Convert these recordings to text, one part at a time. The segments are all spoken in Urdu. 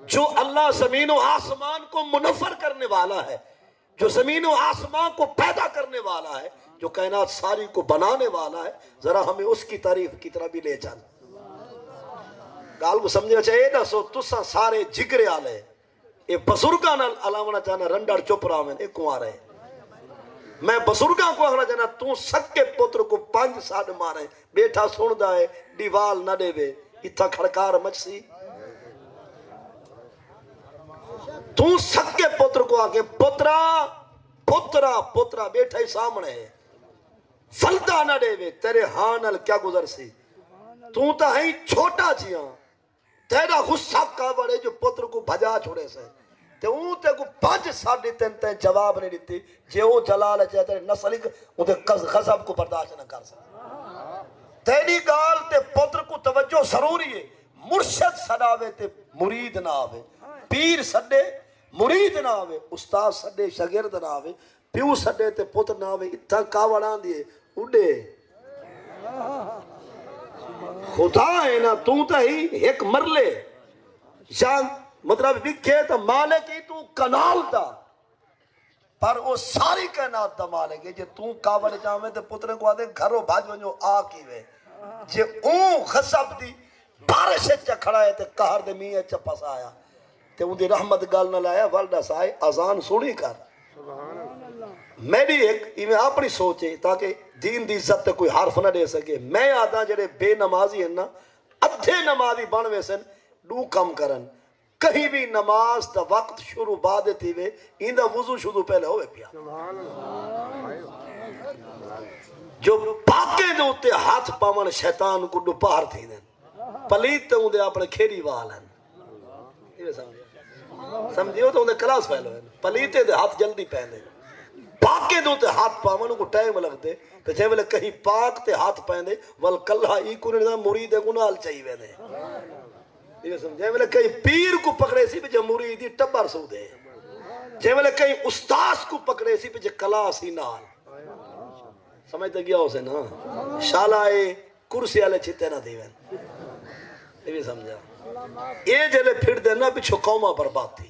جو اللہ زمین و آسمان کو منور کرنے والا ہے، جو زمین و آسمان کو پیدا کرنے والا ہے، جو کائنات ساری کو بنانے والا ہے، ذرا ہمیں اس کی تعریف کی طرح بھی لے چل۔ گال کو سمجھنا چاہیے نا سو تسا سارے جگرے آلے اے بزرگاں نال علاوہ چاہنا رنڈڑ چپ رہا میں ایک کو آ رہے میں بزرگاں کو آخنا چاہنا تو سکے پتر کو 5 ساڑھ مارے بیٹھا سن دائے دیوال نہ دے وے اتھا کھڑکار مچ سی تو سکے پتر کو آگے پترا پترا پترا بیٹھا ہی سامنے ہے فلدہ نہ دے وے تیرے ہاں نال کیا گزر سی تو تا ہی چھوٹا جیاں تیرا غصہ کا بڑے جو پتر کو بھجا چھوڑے سے تے اون تے کو 5 ساڑھ تے جواب نہیں دیتی جے او جلال ہے تیرے نسلی اون تے غضب کو برداشت نہ کر سکتا تیری گال تے پتر کو توجہ ضروری ہے مرشد سڑاوے تے مرید نہ آوے پیر سڑے مرید نہ آوے استاد سڑے شاگرد نہ آوے پیو سڑے تے پتر نہ آوے اتھا کاوڑاں دیئے اڈے خدا ہے نا تو تا ہی ایک مرلے یا مطلب بکھے تا مالک ہی تو کنال دا پر وہ ساری کائنات دا مالک ہے جے تو کاوڑ جاویں تے پترے کو آدھے گھروں بھاج ونجو آ کی وے جے اون غصب دی بارش چا کھڑا ہے تے کہر دے میاں چا پس آیا تے ان دی رحمت گال نہ لایا والدہ سائے اذان سنی کر میری ایک میں اپنی سوچے تاکہ دین دی عزت تے کوئی حرف نہ دے سکے میں آدھا جڑے بے نمازی ہیں نا ادھے نمازی بنوے سن دو کم کرن کہیں بھی نماز دا وقت شروع بعد تھی وے ان دا وضو شروع پہلے ہوئے پیا جو پاکے دے ہوتے ہاتھ پاون شیطان کو دوپہر تھی دیں پلیت تے ہوں دے اپنے کھیری وال ہیں سمجھیو تو انہیں کلاس پہلو ہے پلیتے دے ہاتھ جلدی پہنے پاکے دے ہوتے ہاتھ پاون کو ٹائم لگتے تو جے ویلے کہیں پاک تے ہاتھ پہنے والکلہ ای کو نظام مرید گنال چاہی وینے یہ سمجھے ویلے کہیں پیر کو پکڑے سی پہ مریدی ٹبر سو دے جے ویلے کہیں استاذ کو پکڑے سی پہ کلاسی نال سمجھتے گیا اسے نا شالائے کرسی آلے چھتے نہ دیویں یہ سمجھا یہ جلے پھر دینا پچھو قومہ برباد تھی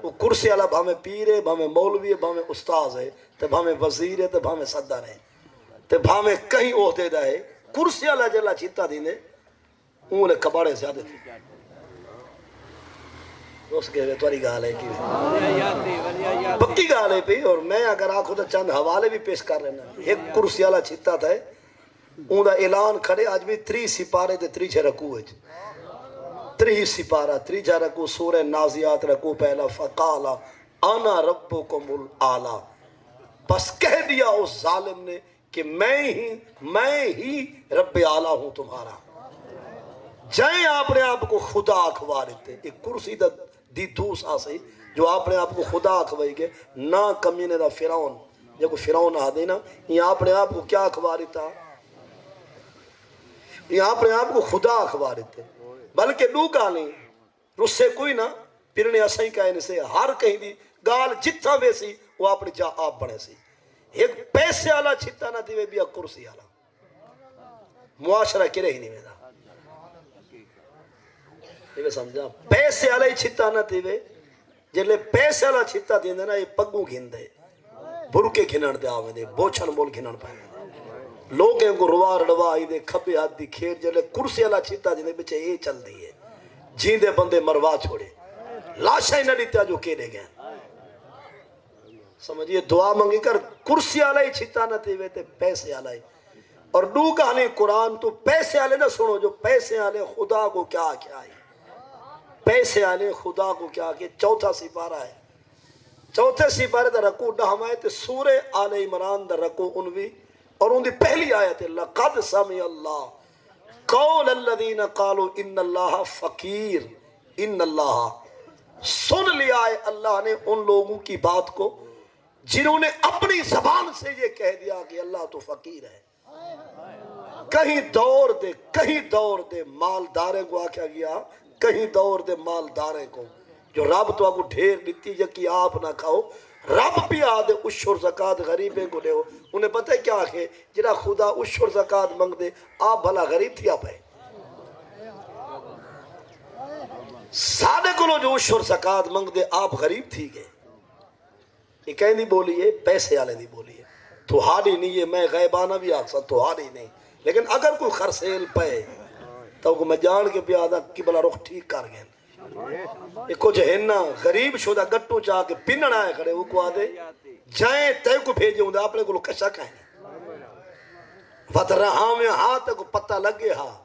وہ کرسی آلہ بھامے پیر ہے بھامے مولوی ہے بھامے استاذ ہے تے بھامے وزیر ہے تے بھامے صدر ہے تے بھامے کہیں عہدے دا ہے کرسی آلہ جلہ چھتا دینے انہوں نے کباڑے زیادہ تھی دوست کہہ رہے تواری گال ہے کی پکی گال ہے پی اور میں اگر آنکھوں تو چند حوالے بھی پیش کر رہے ہیں ایک کرسی آلہ چھتا تھا انہوں نے اعلان کھڑے آج بھی 3 سپارے تے 3 رکوع ہے 3 سپارہ 3 رکوع سورہ نازیات رکوع پہلا فقالا انا ربکم الاعلی بس کہہ دیا اس ظالم نے کہ میں ہی رب اعلیٰ ہوں تمہارا جائیں آپ نے آپ کو خدا اکھوا دیتے ایک کرسی دی دوس آسے جو آپ نے آپ کو خدا اکھوائی گے نہ کمینے دا فیرون جب فیرون آ دینا یہ آپ نے آپ کو کیا اکھوا دیتا یہ آپ نے آپ کو خدا اکھوا دیتے بلکہ دو گالیں رس سے کوئی نہ پھرنے اسائی کہنے سے ہر کہیں دی گال جتھا ویسی وہ اپنی جا آپ بڑھے سی ایک پیسے آلہ چھتا نہ دیوے بھی کرسی آلہ معاشرہ کرے ہی نہیں میرا یہ سمجھا پیسے آلہ ہی چھتا نہ دیوے جلے پیسے آلہ چھتا دیندے نا یہ پگوں گھن دے برکے گھنن دے آوے دے بوچھن بول گھنن پائے لوگیں کو روا رڑوا آئی دے کھپے ہاتھ دی کھیر جلے کرسی اللہ چھتا دینے بچے یہ چل دی ہے جیندے بندے مروا چھوڑے لاشائی نہ دیتا جو کہنے گئے سمجھئے دعا منگی کر کرسی اللہ ہی چھتا نہ دیوے تے پیسے اللہ ہی اور دو کہانی قرآن تو پیسے اللہ نہ سنو جو پیسے اللہ خدا کو کیا کیا ہے پیسے اللہ خدا کو کیا کہ چوتھا سپارہ ہے چوتھے سپارے دا رکوع ڈہمائے تے سورہ آل عمران دا رکوع انوی اور ان دی پہلی آیت ہے لَقَدْ سَمِعَ اللَّهُ قَوْلَ الَّذِينَ قَالُوا إِنَّ اللَّهَ فَقِيرٌ إِنَّ اللَّهَ سن لیا ہے اللہ نے ان لوگوں کی بات کو جنہوں نے اپنی زبان سے یہ کہہ دیا کہ اللہ تو فقیر ہے کہیں دور دے مالدارے کو آکھا گیا کہیں دور دے مالدارے کو جو رب تو آگو ڈھیر دیتی جکی آپ نہ کھاؤ رب بھی آدھے اشور زکاة غریبیں کو لے ہو انہیں پتہ ہے کیا آکھے جنہا خدا اشور زکاة منگ دے آپ بھلا غریب تھی آپ ہے سادے کو جو عشر زکات منگ دے آپ غریب تھی گئے. یہ کہیں دی بولی ہے پیسے والے دی بولی ہے. تو ہاری نہیں ہے میں غیبانہ بھی آکسا تو ہاری نہیں. لیکن اگر کوئی خرسیل پے تو کو میں جان کے پیادا کی بلا رخ ٹھیک کر گئے. یہ کچھ ہے نا غریب شدہ گٹو چاہ کے پنن آئے کھڑے وہ کو آدھے جائیں تے کو بھیجے ہوں دے آپ نے کو کشا کہیں فتر ہاں میں ہاں تے کو پتہ لگے ہاں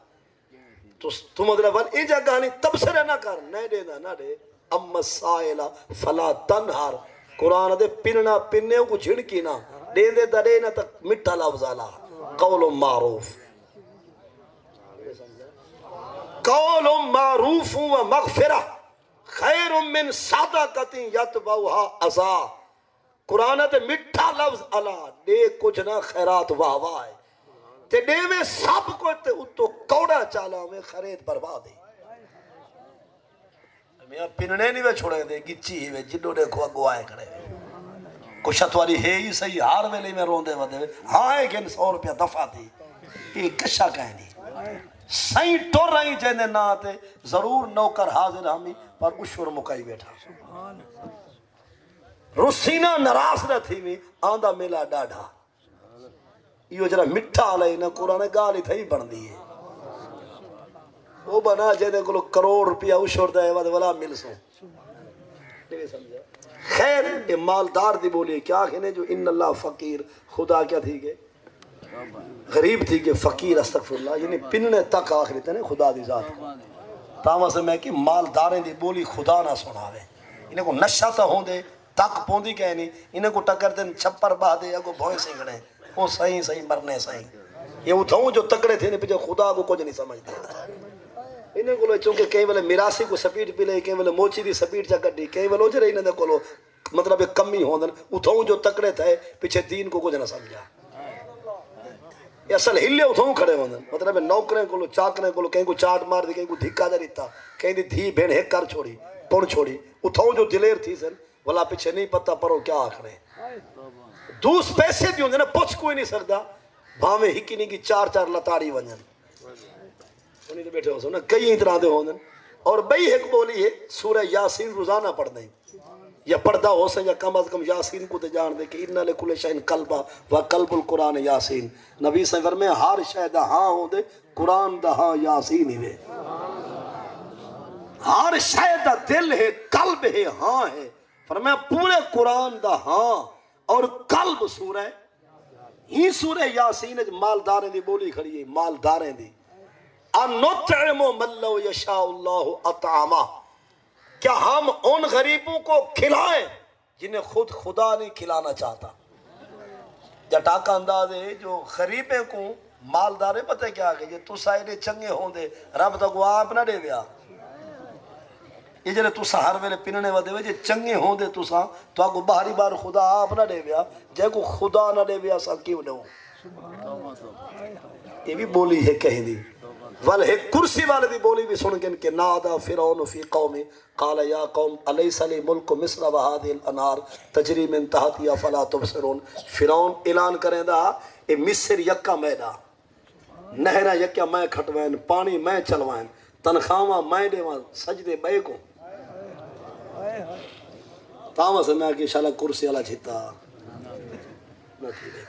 تو تم مطلب ان جگہ نہیں تبصرہ نہ کر نہ دے نہ دے اما سائلہ فلا تنہار. قرآن دے پننا پننے کو جھڑکی نہ دے دے دے نہ تک مٹھا لفظ آلا قول معروف قول معروف و مغفرہ خیر من صدقۃ یتبعها اذى. قرآن تے مٹھا لفظ آلا دے کچھ نہ خیرات واہ واہ ہے تے دے میں سب کو تے اتو کوڑا چالا میں خرید برباد ہے. میاں پننے نہیں میں چھوڑے دے گچی ہی میں جنہوں نے کو اگوائے کرے کچھ اتواری ہے ہی صحیح ہار ویلے میں رون دے ودے ہاں ہے کہ 100 روپیہ دفعہ تھی یہ کشا کہنی سائیں ٹور رہی جیندے نہ آتے ضرور نوکر حاضر ہمیں پر اشور مکائی بیٹھا رسینہ نراس نہ تھی میں آندہ ملا ڈاڑھا یہ جرا مٹھا آلائی نہ قرآن گالی تھئی بڑھ دیئے وہ بنا جیندے کو کروڑ روپیہ اشور دے ودے ولا مل سو. خیر یہ مالدار دی بولی کیا کہنے جو ان اللہ فقیر خدا کیا تھی گے غریب تھی کہ فقیر استغفر اللہ یعنی پننے تک آخری تنے خدا دی ذات تاہم سے میں کہ مالداریں دی بولی خدا نہ سناوے. انہیں کو نشہ تا ہوں دے تک پوندی کہنی انہیں کو ٹکر دن چھپر باہ دے یا کو بھوئے سنگڑے وہ صحیح مرنے صحیح. یہ اتھاؤں جو تکڑے تھے پیچھے خدا کو کچھ نہیں سمجھتے. انہیں کو چونکہ کہیں والے میراسی کو سپیٹ پلے کہیں والے موچی دی سپیٹ چا کٹی کہیں والے اوجھے رہی نہ کو مطلب کمی ہوندن اتھاؤں جو تکڑے تھے پیچھے دین کو کچھ نہ سمجھا. یہ اصل ہلے اتھاؤں کھڑے ہوندن مطلب نوکریں کو چاکریں کو کہیں کو چاٹ مار دی کہیں کو دھکا جا دیتا کہیں دی دھی بین ہیک کر چھوڑی پون چھوڑی اتھاؤں جو دلیر تھی سن والا پیچھے نہیں پتا پرو کیا آکھنے دوس پیسے دی ہوندے نا پوچھ کوئی نہیں سکتا بھاویں ہکی نہیں کی 4 لتاڑی ونجن انہیں بیٹھے ہو سن کئی طرح دے ہوندن. اور بئی ایک بولی ہے سورہ یاسین روزانہ پڑھ دیں یا پڑھدا ہو سن یا کم از کم یاسین کو تے جان دے کہ ان لکل شیء قلبا و قلب القرآن یاسین. نبی صلی اللہ علیہ وسلم میں ہر شے دا ہاں ہو دے قرآن دا ہاں یاسین ہی وے. ہر شے دا دل ہے قلب ہے ہاں ہے فرمایا پورے قرآن دا ہاں اور قلب سورہ ہی سورہ یاسین مالداریں دی بولی کھڑی ہے مالداریں دی انُطعم من لو یشاء اللہ اطعامہ. کیا ہم ان غریبوں کو کھلائیں جنہیں خود خدا نہیں کھلانا چاہتا. جٹاکا انداز ہے جو غریبیں کو مالدارے پتہ کیا کہ یہ تو سائے چنگے ہوں دے رب تک وہ آپ نہ دے بیا یہ جلے تو ہر ویلے پننے ودے وے جے چنگے ہوں دے تو آگو باہری بار خدا آپ نہ دے بیا جے کو خدا نہ دے بیا سا کیوں دوں. یہ بھی بولی ہے کہیں دی ول ہے کرسی والے دی بولی بھی سن گن کہ نادا فرعون فی قومی قال یا قوم الیس لی ملک مصر و هذه الانہار تجری من تحتی افلا تبصرون. فرعون اعلان کریں دا اے مصر یکا میدا نہرہ یکا میں کھٹوائن پانی میں چلوائن تنخواہ میں دیوان سجدے بے کو تاما سے میں کہ شالا کرسی والا چھتا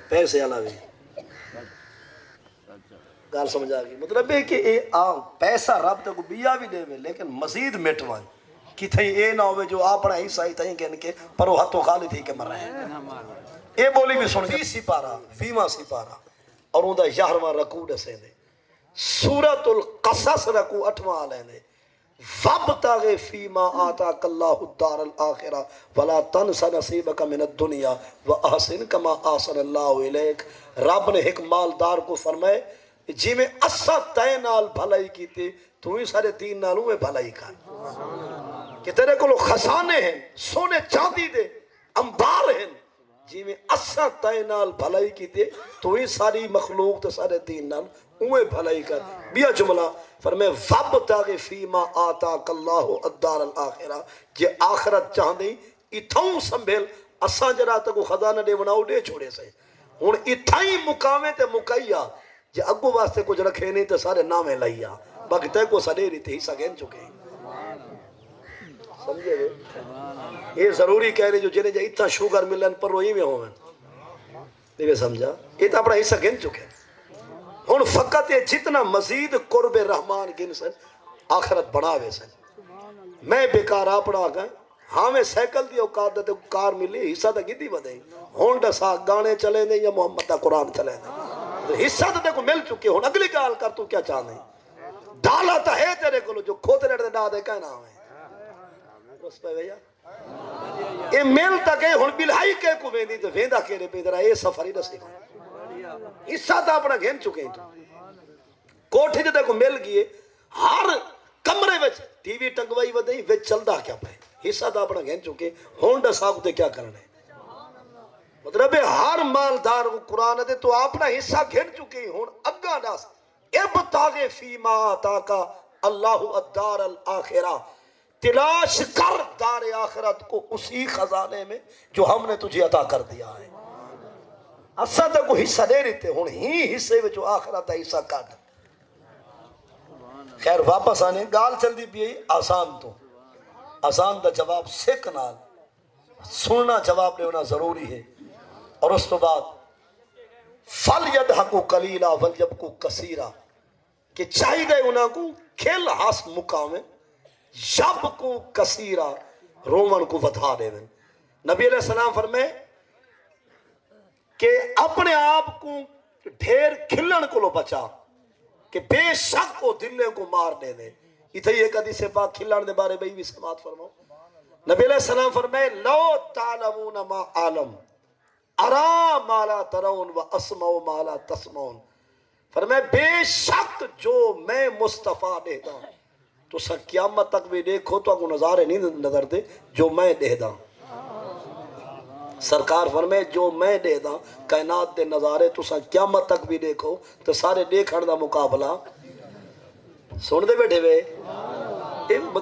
پیسے والا بھی گال سمجھا گئی. مطلب ہے کہ پیسہ رب تک بیا بھی دے لیکن مزید مٹوان کہ تھئی اے نہ ہوئے جو آپڑا حصہ ہی تھئی کہنے کے پر وہ ہاتھوں خالی تھی کہ مر رہے ہیں. اے بولی بھی سن فی سپارہ فیما سپارہ اور اندہ 11واں رکوع دسیں دے سورۃ القصص رکوع 8واں آلیں دے وَابْتَغِ فِيمَا آتَاكَ اللَّهُ الدَّارَ الْآخِرَةَ وَلَا تَنْسَ نَصِيبَكَ مِنَ الدُّنْيَا وَأَحْسِنْ كَمَا أَحْسَنَ اللَّهُ إِلَيْكَ. رب نے ایک مالدار کو فرمائے جی میں اسا تے نال بھلائی کی تھی تو ہی سارے دین نالوں میں بھلائی کھائے کہ تیرے کو خزانے ہیں سونے چاندی دے انبار ہیں جی میں اسا تے نال بھلائی کی تھی تو ہی ساری مخلوق تے سارے دین نال اوے بھلائی کر. بیا جملہ فرمائے وَابْتَغِ فِيمَا آتَاكَ اللَّهُ الدَّارَ الْآخِرَةَ جے آخرت چاندی اتھاؤں سنبھل اسا جرا تکو خزانہ دے بناؤ دے چھوڑے سے ہن اتھائی مقامے تے مکیا جے اگو واسطے کچھ رکھے نہیں تو سارے نامے لائیا باقی تے کو سڑے رہتے ہی سگین چکے سمجھے گے یہ ضروری کہہ رہے جو جنہیں جا اتنا شوگر ملن پر روئی میں ہوئے دیکھے سمجھا یہ تو اپنا حصہ گن چکے ہون فقط یہ جتنا مزید قرب رحمان گن سن آخرت بڑھاوے سن میں بیکار آپڑا گئے ہاں میں سیکل دی اوقات دیتے کار ملی حصہ تا گی دی بدیں ہونڈا سا گانے چلے دیں یا محمد تا قرآن چلے دیں حصہ تا دیکھو مل چکے ہون اگلی گال کر تو کیا چاہنے ڈالا تا ہے تیرے کو جو کھوتے رہتے ڈا دے کہنا ہوئے اس پہ بھیا یہ مل تک ہے ہون بلہائی کے کو ویندی تو ویندہ کیرے پہ ادھر یہ سفری رسی حصہ تا اپنا گھن چکے ہیں تو کوٹھی دیتے کو مل گئے ہر کمرے وچ ٹی وی ٹنگوائی ودیں وچ چلدا کیا پہ حصہ تا اپنا گھن چکے ہونڈا صاحب تے کیا کرنے مطلب ہر مالدار کو قرآن دے تو اپنا حصہ گھن چکے ہون اگا ناس ابتاغ فیما آتاکا اللہ الدار الاخرہ تلاش کر دار آخرت کو اسی خزانے میں جو ہم نے تجھے عطا کر دیا ہے اسا تے کو حصہ دے رہتے ہون ہی حصے میں جو آخرت ہے حصہ کاٹ خیر واپس آنے گال چل دی بھی آسان تو آسان دا جواب سکھ نال سننا جواب لینا ضروری ہے اور اس تو بعد فَلْيَدْحَقُ قَلِيلًا وَلْيَبْكُ كَثِيرًا کہ چاہیے انہاں کو کھیل ہاس مقام جب کو کثیرہ رومن کو بتا دے دیں نبی علیہ السلام فرمائے کہ اپنے آپ کو ڈھیر کھلن کو لو بچا کہ بے شک کو دلے کو مار دے دے اتھائی ایک حدیث پاک کھلن دے بارے بھئی بھی سماعت فرماؤ نبی علیہ السلام فرمائے لو تعلمون ما عالم ارا ما لا ترون و اسمعو ما لا تسمعون فرمائے بے شک جو میں مصطفیٰ دے دا تو سا قیامت تک بھی دیکھو تو اگو نظارے نہیں نظر دے جو میں دے دا سرکار فرمائے جو میں دے دا کائنات دے نظارے تو سا قیامت تک بھی دیکھو تو سارے دیکھن دا مقابلہ سن دے بیٹھے وے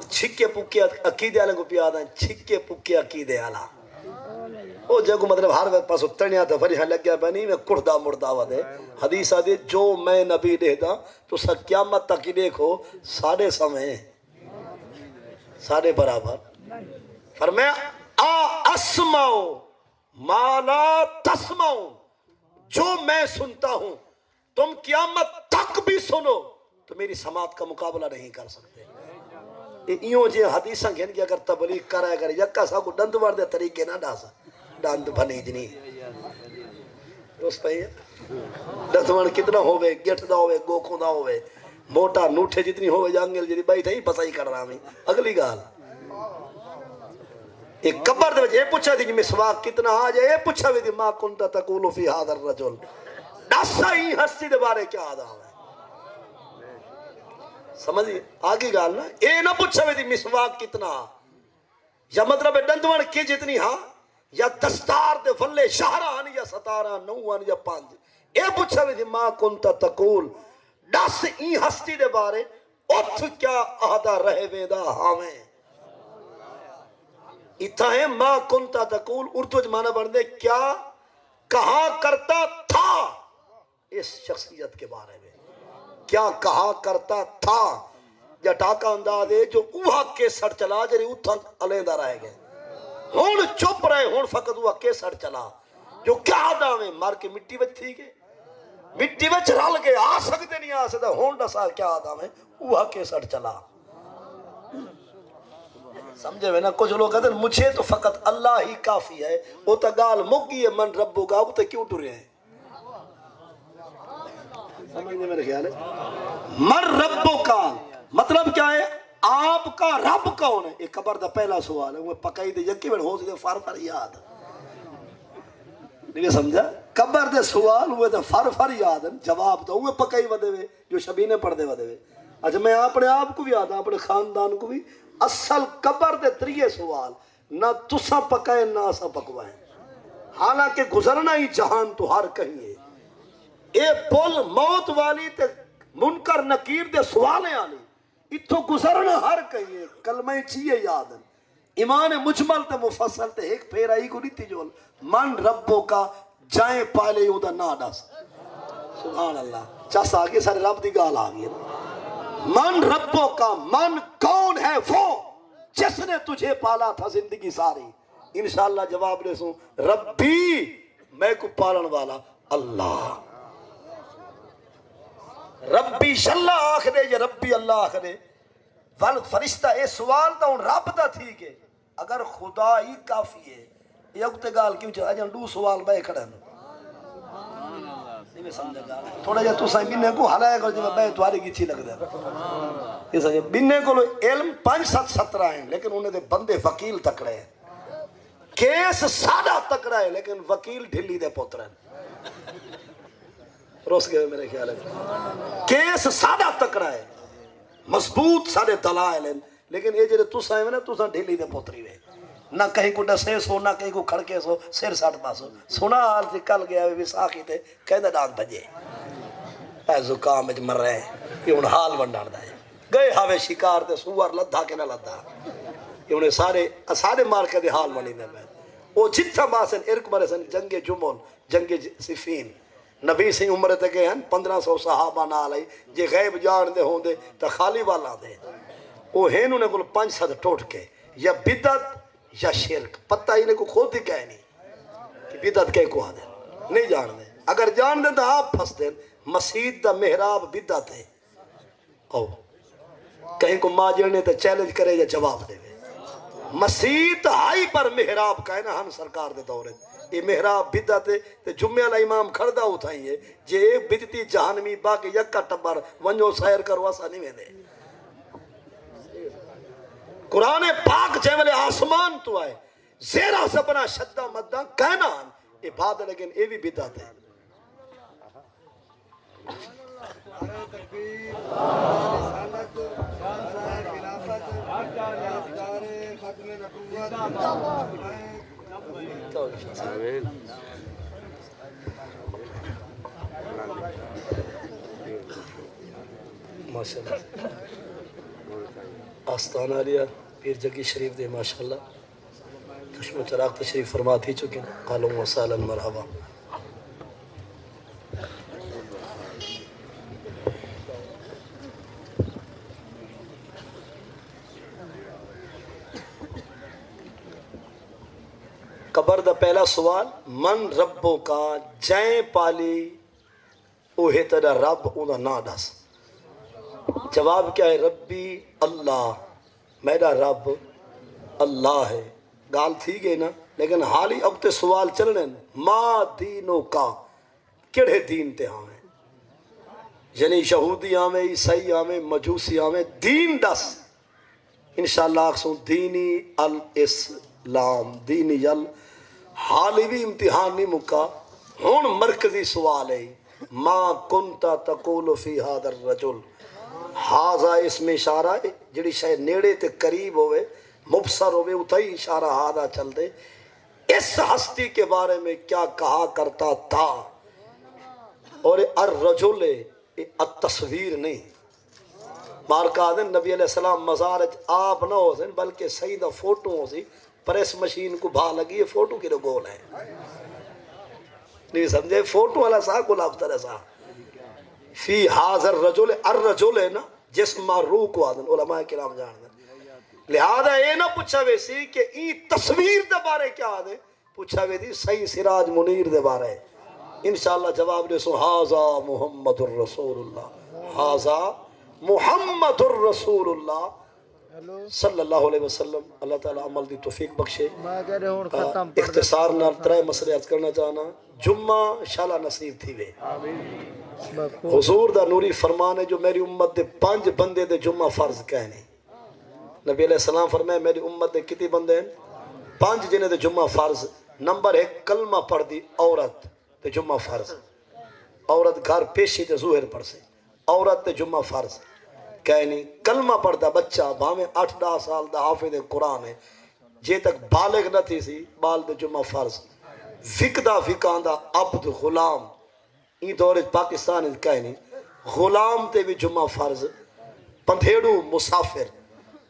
چھکے پکے عقیدے آلے کو پیادا ہیں چھکے پکے عقیدے آلہ وہ جگہ مطلب ہر وقت پاس اتنیا تھا فریحہ لگ گیا بنی میں کردہ مردہ ودے حدیث آدھے جو میں نبی دیتا تو سا قیامت تک ہی دیکھو ساڑھے سمیں ساڑھے برابر فرمایا اسمعو ما لا تسمعو جو میں سنتا ہوں تم قیامت تک بھی سنو تو میری سماعت کا مقابلہ نہیں کر سکتے ایوں جی حدیثاں گھن کے اگر تبلیغ کرائے اگر یکا سا کو ڈند وار دے طریقے نہ ڈاسا ڈند بھنی جنی اس پہ ڈند وار کتنا ہوئے گیٹ دا ہوئے گوکھوں دا ہوئے موٹا نوٹھے جتنی ہوئے جانگل جنی بائی تھا ہی پسائی کر رہا میں اگلی گال ایک قبر دے یہ پوچھا تھی کہ مسواک کتنا آ جائے یہ پوچھا بھی تھی ما کنتا تقولو فی حاضر رجل ڈاسا ہی ہستی دے بارے کیا آدھا ہوئے سمجھئے آگی گال نا اے نہ پوچھا بھی تھی مسواک کتنا یا مطلب ڈندوان کی جتنی ہاں یا دستار دے فلے شہران یا ستارہ نوان یا پانچ اے پوچھا بھی تھی ما کنتا تقول ڈس ای ہستی دے بارے اتھ کیا آدھا رہے ویدہ ہمیں اتھا ہے ما کنتا تقول اردو جمانہ بڑھنے کیا کہا کرتا تھا اس شخصیت کے بارے میں کیا کہا کرتا تھا یا ٹاکا اندازے جو اوہا کے سڑ چلا جری اتھا علیندہ رہ گئے ہون چپ رہے ہون فقط اوہا کے سڑ چلا جو کیا آدھا میں مار کے مٹی بچ تھی گئے مٹی بچ رال گئے آ سکتے نہیں آ سکتے ہون ڈسا کیا آدھا میں اوہا کے سڑ چلا سمجھے میں نا کچھ لوگ کہتے ہیں مجھے تو فقط اللہ ہی کافی ہے وہ تا گال مگی ہے من ربو کا وہ تا کیوں ٹرے ہیں سمجھنے میرے خیال ہے من ربو کا مطلب کیا ہے آپ کا رب کون ہے ایک قبر دا پہلا سوال ہے وہ پکائی دے یکی بڑھ ہو سکتے فار فار یاد نہیں سمجھا قبر دے سوال ہوئے دے فار فار یاد جواب دو ہوئے پکائی ودے ہوئے جو شبینے پڑھ دے ودے ہوئے اچھا میں اپنے آپ کو بھی آتا اپنے خاندان کو بھی اصل قبر دے تریے سوال نہ تسا پکائے نہ اسا پکوائیں حالانکہ گزرنا ہی جہان تو ہر کہیں ہے اے پل موت والی تے منکر نکیر دے سوالیں آنی اتھو گزرنا ہر کہیں ہے کلمہ چیئے یاد ایمان مجمل تے مفصل تے ایک پھیرا ہی کو نہیں تھی جو من ربو کا جائیں پالے یوں دا نا ڈاس سبحان اللہ چاس آگے سارے رب دی گال آگئی من ربوں کا، من کون ہے وہ جس نے تجھے پالا تھا زندگی ساری؟ انشاءاللہ جواب دے سوں، ربی میں کو پالن والا اللہ. ربی شلہ آخرے یا ربی اللہ آخرے. ول فرشتہ اے سوال دا ہن رب دا تھی کہ اگر خدا ہی کافی ہے یہ اگتے گال کیوں چاہا جان دو سوال بے کھڑا ہے. تھوڑا جا تو سائیں بننے کو حلائے گا جب بے تواری کی چھی لگ دے. بننے کو علم 5-7 ہیں لیکن انہیں دے بندے وکیل تکڑے ہیں. کیس سادہ تکڑا ہے لیکن وکیل ڈھلی دے پوتر ہیں. روس گئے میرے خیال ہے. کیس سادہ تکڑا ہے مضبوط سارے دلائل ہیں لیکن یہ جڑے تساں ہیں نا تساں ڈھلی دے پوتری وے. نہ کہیں کو ڈسے سو نہ کہیں کو کھڑکے سو سر ساٹھ پاسو. سنا حال تھی کل گیا بھی ساکھی تے کہندہ ڈانگ بھجے اے زکام اچ مر رہے ہیں. یہ ان حال بندار دا ہے. گئے ہاوے شکار تے سوار لدھا کے نہ لدھا. یہ انہیں سارے مار کے دے حال منی دے میں. وہ جتھا ماسن ارک مرے سن جنگ جمون جنگ صفین نبی سے عمر تے گئے ہیں 1500 صحابہ نہ آلائی جے غیب جان دے ہوں دے تا خالی والا دے. وہ ہیں انہیں کل 5-7 ٹوٹ کے یا بدعت یا شرک. پتہ ہی نے کو خود ہی کہہ نہیں کہ بدعت کہے کو آدھے نہیں جان دے. اگر جان دے تو آپ پھنس دیں. مسجد دا محراب بدعت ہے. او کہیں کو ماں جڑنے تو چیلنج کرے یا جواب دے. مسجد ہائی پر محراب کا ہے نا ہم سرکار دے دورے یہ محراب بدعت ہے تے جمعہ لا امام کھڑدا اٹھائی ہے جے ایک بدعتی جہنمی باقی یکا ٹبر ونجو سیر کرو اسا نہیں ویندے. قرآن پاک جے والے آسمان تو آئے زیرہ سبنا شدہ مدہ کہنا یہ بات ہے لیکن یہ بھی بدعت ہے. ماشاءاللہ آستانہ لیا پیر جگی شریف دے ماشاءاللہ چشم چراغ تشریف فرما تھی چکے قالوا وسالا مرحبا. قبر دا پہلا سوال من ربوں کا جائیں پالی اوہے تیرا رب اونا نا دس. جواب کیا ہے؟ ربی اللہ میرا رب اللہ ہے. گال تھی گئی نا لیکن حالی اب تے سوال چلنے ما دینوں کا کڑے دین تے ہاں ہیں یعنی یہودی آمیں عیسائی آمیں مجوسی آمیں دین دس. انشاءاللہ اکسوں دینی الاسلام دینی حالی بھی امتحان نہیں مکا. ہون مرکزی سوال ہے ما کنتا تقول فی هذا الرجل ہاضا اس میں اشارہ ہے جڑی شاید نیڑے تے قریب ہوئے مبصر ہوئے اتائی اشارہ ہاضا چل دے. اس ہستی کے بارے میں کیا کہا کرتا تھا. اور الرجل التصویر نہیں مارکا دن نبی علیہ السلام مزارج آپ نہ ہو سن بلکہ سیدہ فوٹو ہو سی پریس مشین کو بھا لگی یہ فوٹو کی گول ہے نہیں سمجھے. فوٹو والا سا گلاب ترہ سا فی حاضر رجل الرجل ہے نا جسم روح کو آدن علماء کرام جان دن. لہذا یہ نہ پوچھا ویسی کہ ای تصویر دے بارے کیا آدھے پوچھا ویسی صحیح سراج منیر دے بارے. انشاءاللہ جواب دے سو حاضا محمد الرسول اللہ حاضا محمد الرسول اللہ صلی اللہ علیہ وسلم. اللہ تعالیٰ عمل دی توفیق بخشے. اختصار نال ترے مسئلے عرض کرنا چاہنا. جمعہ شالا نصیب تھی وے حضور دا نوری فرمان ہے جو میری امت دے 5 بندے دے جمعہ فرض کہنے. نبی علیہ السلام فرمائے میری امت دے کتنی بندے ہیں 5 جنہیں دے جمعہ فرض. نمبر 1 کلمہ پڑھ دی عورت دے جمعہ فرض. عورت گھر پیشی تے ظہر پڑھ سے عورت تے جمعہ فرض کہنی. کلمہ پڑھتا بچہ بھاویں 8-10 سال دا حافظ قرآن ہے جے تک بالغ نہ تھی سی بال دے جمعہ فرض. فکدہ فکاندہ عبد غلام این دور پاکستان کہنی غلام تے بھی جمعہ فرض. پندھیڑو مسافر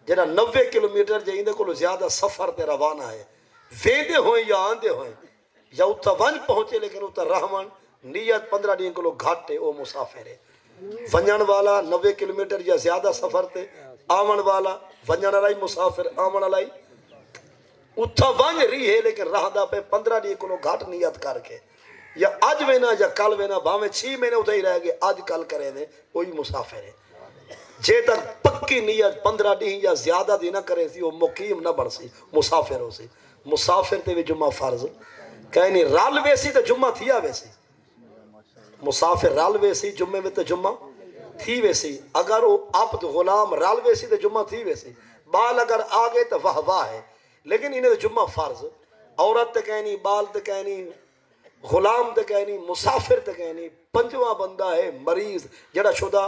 جنہا 90 کلومیٹر جے اندے کو زیادہ سفر تے روانہ ہے ویندے ہوئیں یا آندے ہوئیں یا اتھا ون پہنچے لیکن اتھا رحمان نیت 15 دن کو گھاٹے او مسافر ہے. ونجن والا 90 کلومیٹر یا زیادہ سفر تے آمن والا ونجن والا مسافر آمن والا اتھا ونج رہی ہے لیکن راہ دا پہ 15 دی کو گھٹ نیت کر کے یا آج وینا یا کل وینا باویں 6 مہینے اتھا ہی رہ گئے آج کل کرے دے وہی مسافر ہے جے تک پکی نیت 15 دی یا زیادہ دی نہ کرے سی وہ مقیم نہ بڑھ سی مسافر ہو سی مسافر تے بھی جمعہ فرض کہنی رال ویسی تے جمعہ تھیا ویسی مسافر رال ویسی جمعہ میں تے جمعہ تھی ویسی اگر وہ عبد غلام رال ویسی تے جمعہ تھی ویسی بال اگر آگے تو واہ واہ ہے لیکن انہیں جمعہ فرض عورت تے کہنی بال تے کہنی غلام تے کہنی مسافر تے کہنی پنجواں بندہ ہے مریض جڑا شدہ